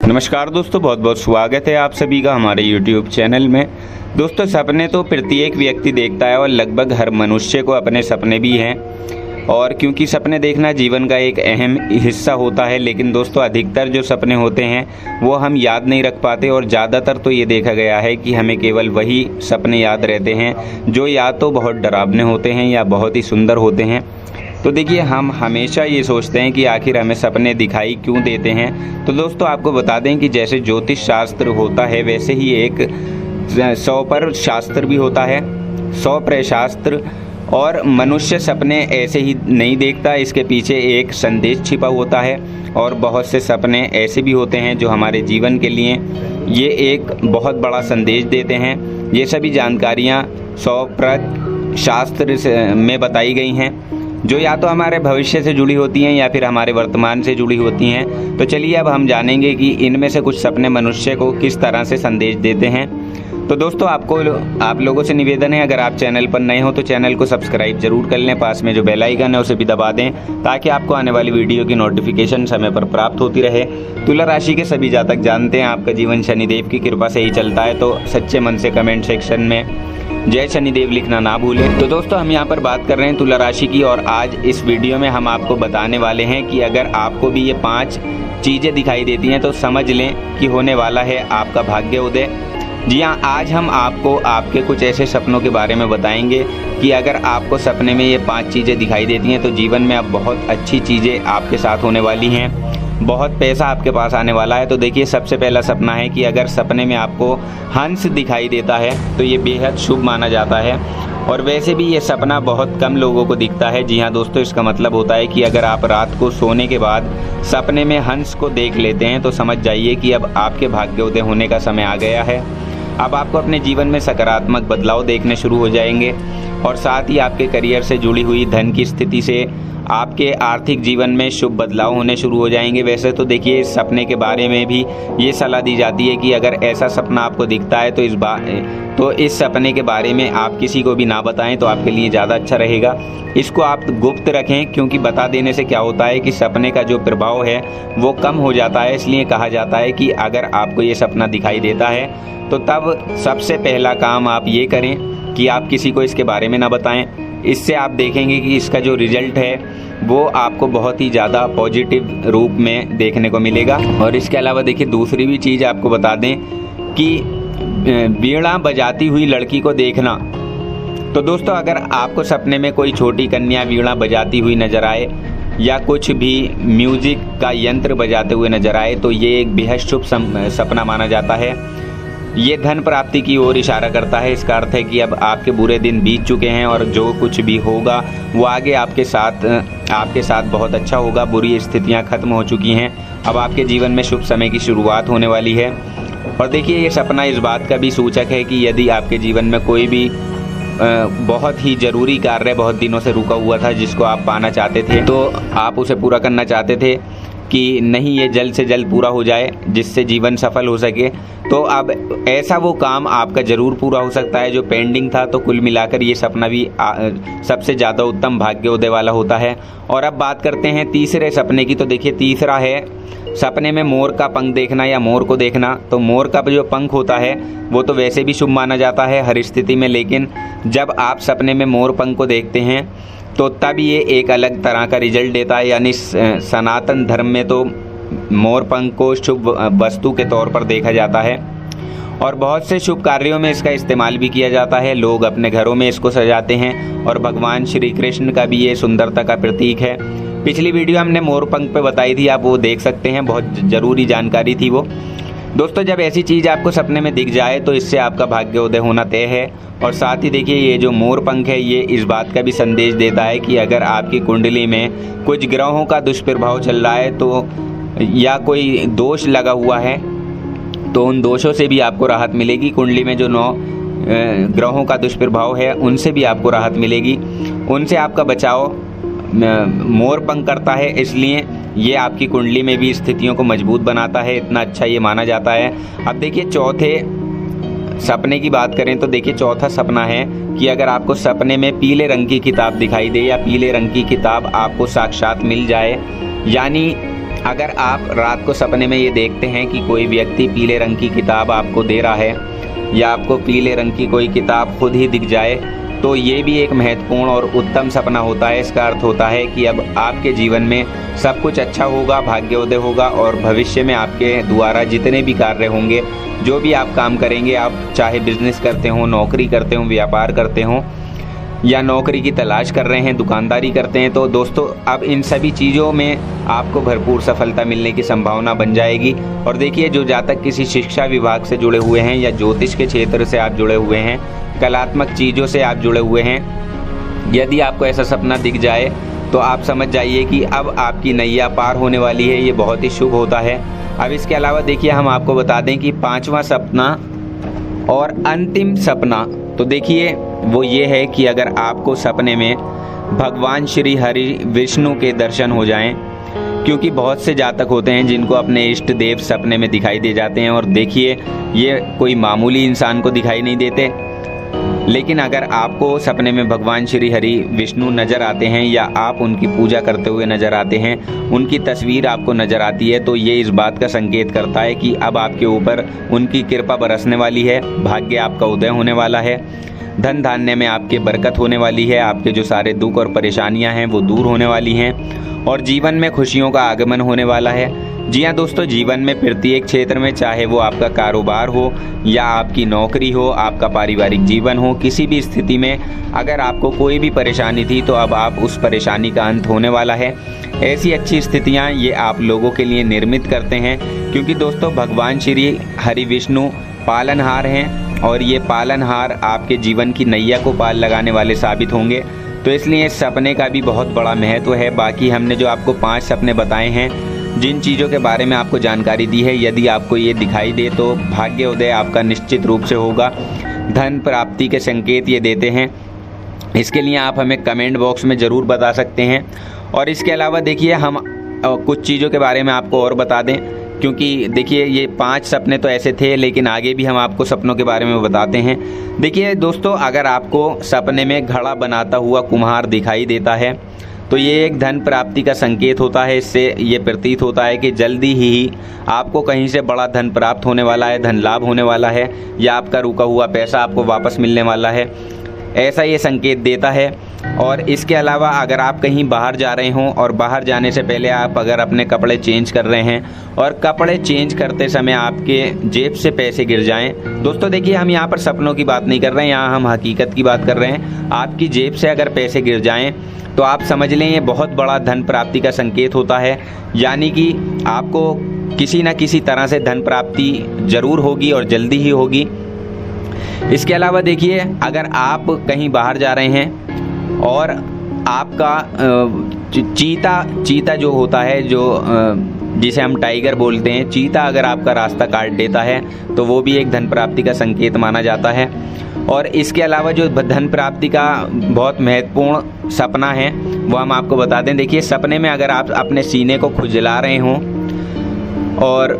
नमस्कार दोस्तों, बहुत बहुत स्वागत है आप सभी का हमारे YouTube चैनल में। दोस्तों, सपने तो प्रत्येक व्यक्ति देखता है और लगभग हर मनुष्य को अपने सपने भी हैं, और क्योंकि सपने देखना जीवन का एक अहम हिस्सा होता है। लेकिन दोस्तों, अधिकतर जो सपने होते हैं वो हम याद नहीं रख पाते, और ज़्यादातर तो ये देखा गया है कि हमें केवल वही सपने याद रहते हैं जो या तो बहुत डरावने होते हैं या बहुत ही सुंदर होते हैं। तो देखिए, हम हमेशा ये सोचते हैं कि आखिर हमें सपने दिखाई क्यों देते हैं। तो दोस्तों, आपको बता दें कि जैसे ज्योतिष शास्त्र होता है वैसे ही एक 100 शास्त्र भी होता है, 100 शास्त्र। और मनुष्य सपने ऐसे ही नहीं देखता, इसके पीछे एक संदेश छिपा होता है। और बहुत से सपने ऐसे भी होते हैं जो हमारे जीवन के लिए ये एक बहुत बड़ा संदेश देते हैं। ये सभी जानकारियाँ 100 शास्त्र में बताई गई हैं, जो या तो हमारे भविष्य से जुड़ी होती हैं या फिर हमारे वर्तमान से जुड़ी होती हैं। तो चलिए अब हम जानेंगे कि इनमें से कुछ सपने मनुष्य को किस तरह से संदेश देते हैं। तो दोस्तों, आप लोगों से निवेदन है, अगर आप चैनल पर नए हो तो चैनल को सब्सक्राइब जरूर कर लें, पास में जो बेल आइकन है उसे भी दबा दें, ताकि आपको आने वाली वीडियो की नोटिफिकेशन समय पर प्राप्त होती रहे। तुला राशि के सभी जातक जानते हैं आपका जीवन शनिदेव की कृपा से ही चलता है, तो सच्चे मन से कमेंट सेक्शन में जय शनिदेव लिखना ना भूलें। तो दोस्तों, हम यहाँ पर बात कर रहे हैं तुला राशि की, और आज इस वीडियो में हम आपको बताने वाले हैं कि अगर आपको भी ये 5 चीज़ें दिखाई देती हैं तो समझ लें कि होने वाला है आपका भाग्य उदय। जी हाँ, आज हम आपको आपके कुछ ऐसे सपनों के बारे में बताएंगे कि अगर आपको सपने में ये 5 चीज़ें दिखाई देती हैं तो जीवन में अब बहुत अच्छी चीज़ें आपके साथ होने वाली हैं, बहुत पैसा आपके पास आने वाला है। तो देखिए, सबसे पहला सपना है कि अगर सपने में आपको हंस दिखाई देता है तो ये बेहद शुभ माना जाता है। और वैसे भी ये सपना बहुत कम लोगों को दिखता है। जी हाँ दोस्तों, इसका मतलब होता है कि अगर आप रात को सोने के बाद सपने में हंस को देख लेते हैं तो समझ जाइए कि अब आपके भाग्योदय होने का समय आ गया है। अब आपको अपने जीवन में सकारात्मक बदलाव देखने शुरू हो जाएंगे, और साथ ही आपके करियर से जुड़ी हुई धन की स्थिति से आपके आर्थिक जीवन में शुभ बदलाव होने शुरू हो जाएंगे। वैसे तो देखिए, इस सपने के बारे में भी ये सलाह दी जाती है कि अगर ऐसा सपना आपको दिखता है तो इस सपने के बारे में आप किसी को भी ना बताएं तो आपके लिए ज़्यादा अच्छा रहेगा। इसको आप गुप्त रखें, क्योंकि बता देने से क्या होता है कि सपने का जो प्रभाव है वो कम हो जाता है। इसलिए कहा जाता है कि अगर आपको ये सपना दिखाई देता है तो तब सबसे पहला काम आप ये करें कि आप किसी को इसके बारे में ना बताएं। इससे आप देखेंगे कि इसका जो रिजल्ट है वो आपको बहुत ही ज़्यादा पॉजिटिव रूप में देखने को मिलेगा। और इसके अलावा देखिए, दूसरी भी चीज़ आपको बता दें कि वीणा बजाती हुई लड़की को देखना। तो दोस्तों, अगर आपको सपने में कोई छोटी कन्या वीणा बजाती हुई नजर आए या कुछ भी म्यूजिक का यंत्र बजाते हुए नजर आए तो ये एक बेहद शुभ सपना माना जाता है। ये धन प्राप्ति की ओर इशारा करता है। इसका अर्थ है कि अब आपके बुरे दिन बीत चुके हैं और जो कुछ भी होगा वो आगे आपके साथ बहुत अच्छा होगा। बुरी स्थितियां खत्म हो चुकी हैं, अब आपके जीवन में शुभ समय की शुरुआत होने वाली है। और देखिए, ये सपना इस बात का भी सूचक है कि यदि आपके जीवन में कोई भी बहुत ही ज़रूरी कार्य बहुत दिनों से रुका हुआ था, जिसको आप पाना चाहते थे, तो आप उसे पूरा करना चाहते थे कि नहीं, ये जल्द से जल्द पूरा हो जाए जिससे जीवन सफल हो सके, तो अब ऐसा वो काम आपका ज़रूर पूरा हो सकता है जो पेंडिंग था। तो कुल मिलाकर ये सपना भी सबसे ज़्यादा उत्तम भाग्योदय वाला होता है। और अब बात करते हैं तीसरे सपने की। तो देखिए, तीसरा है सपने में मोर का पंख देखना या मोर को देखना। तो मोर का जो पंख होता है वो तो वैसे भी शुभ माना जाता है हर स्थिति में, लेकिन जब आप सपने में मोर पंख को देखते हैं तो तब ये एक अलग तरह का रिजल्ट देता है। यानी सनातन धर्म में तो मोर पंख को शुभ वस्तु के तौर पर देखा जाता है, और बहुत से शुभ कार्यों में इसका इस्तेमाल भी किया जाता है। लोग अपने घरों में इसको सजाते हैं, और भगवान श्री कृष्ण का भी ये सुंदरता का प्रतीक है। पिछली वीडियो हमने मोर पंख पे बताई थी, आप वो देख सकते हैं, बहुत ज़रूरी जानकारी थी वो। दोस्तों, जब ऐसी चीज़ आपको सपने में दिख जाए तो इससे आपका भाग्योदय होना तय है। और साथ ही देखिए, ये जो मोर पंख है ये इस बात का भी संदेश देता है कि अगर आपकी कुंडली में कुछ ग्रहों का दुष्प्रभाव चल रहा है तो या कोई दोष लगा हुआ है तो उन दोषों से भी आपको राहत मिलेगी। कुंडली में जो 9 ग्रहों का दुष्प्रभाव है उनसे भी आपको राहत मिलेगी, उनसे आपका बचाव मोर पंख करता है। इसलिए ये आपकी कुंडली में भी स्थितियों को मजबूत बनाता है, इतना अच्छा ये माना जाता है। अब देखिए, चौथे सपने की बात करें तो देखिए, चौथा सपना है कि अगर आपको सपने में पीले रंग की किताब दिखाई दे या पीले रंग की किताब आपको साक्षात मिल जाए, यानी अगर आप रात को सपने में ये देखते हैं कि कोई व्यक्ति पीले रंग की किताब आपको दे रहा है या आपको पीले रंग की कोई किताब खुद ही दिख जाए, तो ये भी एक महत्वपूर्ण और उत्तम सपना होता है। इसका अर्थ होता है कि अब आपके जीवन में सब कुछ अच्छा होगा, भाग्योदय होगा और भविष्य में आपके द्वारा जितने भी कार्य होंगे, जो भी आप काम करेंगे, आप चाहे बिजनेस करते हो, नौकरी करते हो, व्यापार करते हो या नौकरी की तलाश कर रहे हैं, दुकानदारी करते हैं, तो दोस्तों अब इन सभी चीज़ों में आपको भरपूर सफलता मिलने की संभावना बन जाएगी। और देखिए, जो जातक किसी शिक्षा विभाग से जुड़े हुए हैं या ज्योतिष के क्षेत्र से आप जुड़े हुए हैं, कलात्मक चीज़ों से आप जुड़े हुए हैं, यदि आपको ऐसा सपना दिख जाए तो आप समझ जाइए कि अब आपकी नैया पार होने वाली है। ये बहुत ही शुभ होता है। अब इसके अलावा देखिए, हम आपको बता दें कि 5वां सपना और अंतिम सपना, तो देखिए वो ये है कि अगर आपको सपने में भगवान श्री हरि विष्णु के दर्शन हो जाएं, क्योंकि बहुत से जातक होते हैं जिनको अपने इष्ट देव सपने में दिखाई दे जाते हैं। और देखिए, ये कोई मामूली इंसान को दिखाई नहीं देते, लेकिन अगर आपको सपने में भगवान श्री हरि विष्णु नज़र आते हैं या आप उनकी पूजा करते हुए नज़र आते हैं, उनकी तस्वीर आपको नज़र आती है, तो ये इस बात का संकेत करता है कि अब आपके ऊपर उनकी कृपा बरसने वाली है, भाग्य आपका उदय होने वाला है, धन धान्य में आपके बरकत होने वाली है, आपके जो सारे दुख और परेशानियां हैं वो दूर होने वाली हैं और जीवन में खुशियों का आगमन होने वाला है। जी हाँ दोस्तों, जीवन में प्रत्येक क्षेत्र में, चाहे वो आपका कारोबार हो या आपकी नौकरी हो, आपका पारिवारिक जीवन हो, किसी भी स्थिति में अगर आपको कोई भी परेशानी थी तो अब आप उस परेशानी का अंत होने वाला है। ऐसी अच्छी स्थितियाँ ये आप लोगों के लिए निर्मित करते हैं, क्योंकि दोस्तों भगवान श्री हरि विष्णु पालनहार हैं और ये पालनहार आपके जीवन की नैया को पाल लगाने वाले साबित होंगे। तो इसलिए इस सपने का भी बहुत बड़ा महत्व है। बाकी हमने जो आपको 5 सपने बताए हैं, जिन चीज़ों के बारे में आपको जानकारी दी है, यदि आपको ये दिखाई दे तो भाग्योदय आपका निश्चित रूप से होगा। धन प्राप्ति के संकेत ये देते हैं। इसके लिए आप हमें कमेंट बॉक्स में ज़रूर बता सकते हैं। और इसके अलावा देखिए, हम कुछ चीज़ों के बारे में आपको और बता दें, क्योंकि देखिए ये 5 सपने तो ऐसे थे, लेकिन आगे भी हम आपको सपनों के बारे में बताते हैं। देखिए दोस्तों, अगर आपको सपने में घड़ा बनाता हुआ कुम्हार दिखाई देता है तो ये एक धन प्राप्ति का संकेत होता है। इससे ये प्रतीत होता है कि जल्दी ही आपको कहीं से बड़ा धन प्राप्त होने वाला है, धन लाभ होने वाला है या आपका रुका हुआ पैसा आपको वापस मिलने वाला है, ऐसा ये संकेत देता है। और इसके अलावा अगर आप कहीं बाहर जा रहे हों और बाहर जाने से पहले आप अगर अपने कपड़े चेंज कर रहे हैं और कपड़े चेंज करते समय आपके जेब से पैसे गिर जाएं, दोस्तों देखिए, हम यहाँ पर सपनों की बात नहीं कर रहे हैं, यहाँ हम हकीकत की बात कर रहे हैं। आपकी जेब से अगर पैसे गिर जाएं तो आप समझ लें ये बहुत बड़ा धन प्राप्ति का संकेत होता है, यानी कि आपको किसी न किसी तरह से धन प्राप्ति जरूर होगी और जल्दी ही होगी। इसके अलावा देखिए, अगर आप कहीं बाहर जा रहे हैं और आपका चीता जो होता है, जो जिसे हम टाइगर बोलते हैं, चीता अगर आपका रास्ता काट देता है तो वो भी एक धन प्राप्ति का संकेत माना जाता है। और इसके अलावा जो धन प्राप्ति का बहुत महत्वपूर्ण सपना है वो हम आपको बता दें। देखिए, सपने में अगर आप अपने सीने को खुजला रहे हों और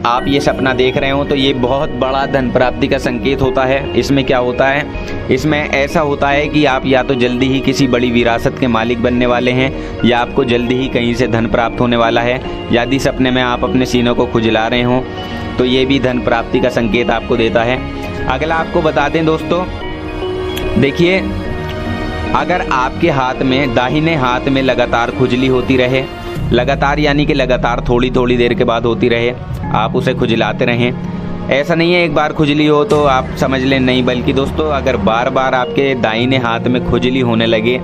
आप ये सपना देख रहे हो तो ये बहुत बड़ा धन प्राप्ति का संकेत होता है। इसमें क्या होता है, इसमें ऐसा होता है कि आप या तो जल्दी ही किसी बड़ी विरासत के मालिक बनने वाले हैं या आपको जल्दी ही कहीं से धन प्राप्त होने वाला है। यदि सपने में आप अपने सीनों को खुजला रहे हो तो ये भी धन प्राप्ति का संकेत आपको देता है। अगला आपको बता दें दोस्तों, देखिए, अगर आपके हाथ में, दाहिने हाथ में लगातार खुजली होती रहे, लगातार यानी कि लगातार थोड़ी थोड़ी देर के बाद होती रहे, आप उसे खुजलाते रहें। ऐसा नहीं है एक बार खुजली हो तो आप समझ लें, नहीं, बल्कि दोस्तों अगर बार बार आपके दाहिने हाथ में खुजली होने लगे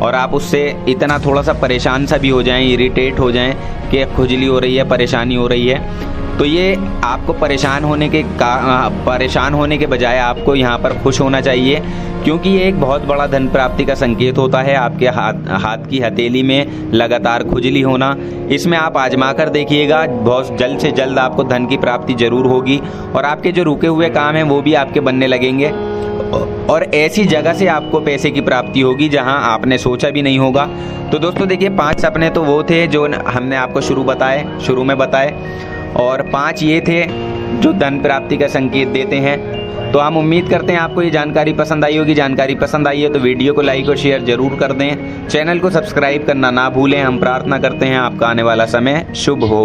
और आप उससे इतना थोड़ा सा परेशान सा भी हो जाएं, इरिटेट हो जाएं कि खुजली हो रही है, परेशानी हो रही है, तो ये आपको परेशान होने के बजाय आपको यहाँ पर खुश होना चाहिए, क्योंकि ये एक बहुत बड़ा धन प्राप्ति का संकेत होता है। आपके हाथ की हथेली में लगातार खुजली होना, इसमें आप आजमा कर देखिएगा, बहुत जल्द से जल्द आपको धन की प्राप्ति जरूर होगी और आपके जो रुके हुए काम हैं वो भी आपके बनने लगेंगे और ऐसी जगह से आपको पैसे की प्राप्ति होगी जहां आपने सोचा भी नहीं होगा। तो दोस्तों देखिए, 5 सपने तो वो थे जो हमने आपको शुरू में बताए और 5 ये थे जो धन प्राप्ति का संकेत देते हैं। तो हम उम्मीद करते हैं आपको ये जानकारी पसंद आई होगी। जानकारी पसंद आई है तो वीडियो को लाइक और शेयर जरूर कर दें, चैनल को सब्सक्राइब करना ना भूलें। हम प्रार्थना करते हैं आपका आने वाला समय शुभ हो।